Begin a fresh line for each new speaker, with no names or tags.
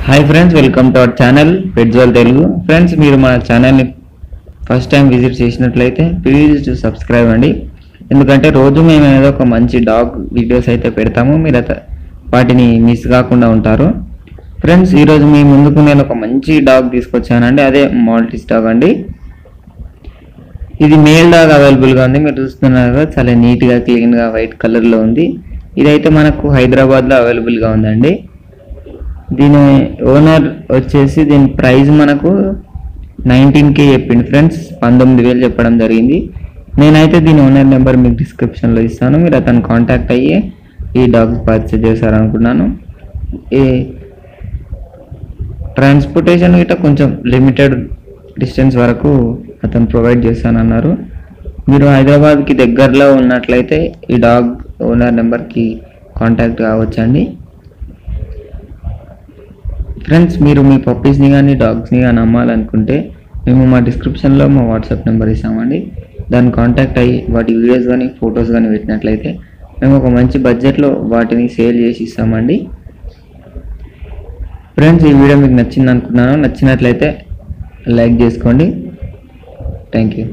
Hi friends, welcome to our channel పెట్జోల్ Telugu. Friends, మీరు మన ఛానల్ని ఫస్ట్ టైం విజిట్ చేసినట్లయితే ప్లీజ్ టు సబ్స్క్రైబ్ అండి. ఎందుకంటే రోజు మేము ఏదో ఒక మంచి డాగ్ వీడియోస్ అయితే పెడతాము, మీరు వాటిని మిస్ కాకుండా ఉంటారు. ఫ్రెండ్స్, ఈరోజు మీ ముందుకు నేను ఒక మంచి డాగ్ తీసుకొచ్చానండి. అదే మాల్టీస్ డాగ్ అండి. ఇది మేల్ డాగ్ అవైలబుల్గా ఉంది. మీరు చూస్తున్నారు కదా, చాలా నీట్గా క్లీన్గా వైట్ కలర్లో ఉంది. ఇదైతే మనకు హైదరాబాద్లో అవైలబుల్గా ఉందండి. దీని ఓనర్ వచ్చేసి దీని ప్రైస్ మనకు 19K చెప్పింది ఫ్రెండ్స్. 19,000 చెప్పడం జరిగింది. నేనైతే దీని ఓనర్ నెంబర్ మీకు డిస్క్రిప్షన్లో ఇస్తాను, మీరు అతను కాంటాక్ట్ అయ్యి ఈ డాగ్ పర్చేజ్ చేశారనుకున్నాను. ఈ ట్రాన్స్పోర్టేషన్ గిట్ట కొంచెం లిమిటెడ్ డిస్టెన్స్ వరకు అతను ప్రొవైడ్ చేస్తానన్నారు. మీరు హైదరాబాద్కి దగ్గరలో ఉన్నట్లయితే ఈ డాగ్ ఓనర్ నెంబర్కి కాంటాక్ట్ కావచ్చండి. ఫ్రెండ్స్, మీరు మీ పప్పీస్ని కానీ డాగ్స్ని కానీ అమ్మాలనుకుంటే మేము మా డిస్క్రిప్షన్లో మా వాట్సాప్ నెంబర్ ఇస్తామండి. దాన్ని కాంటాక్ట్ అయ్యి వాటి వీడియోస్ కానీ ఫొటోస్ కానీ పెట్టినట్లయితే మేము ఒక మంచి బడ్జెట్లో వాటిని సేల్ చేసి ఇస్తామండి. ఫ్రెండ్స్, ఈ వీడియో మీకు నచ్చింది అనుకున్నాను. నచ్చినట్లయితే లైక్ చేసుకోండి. Thank you.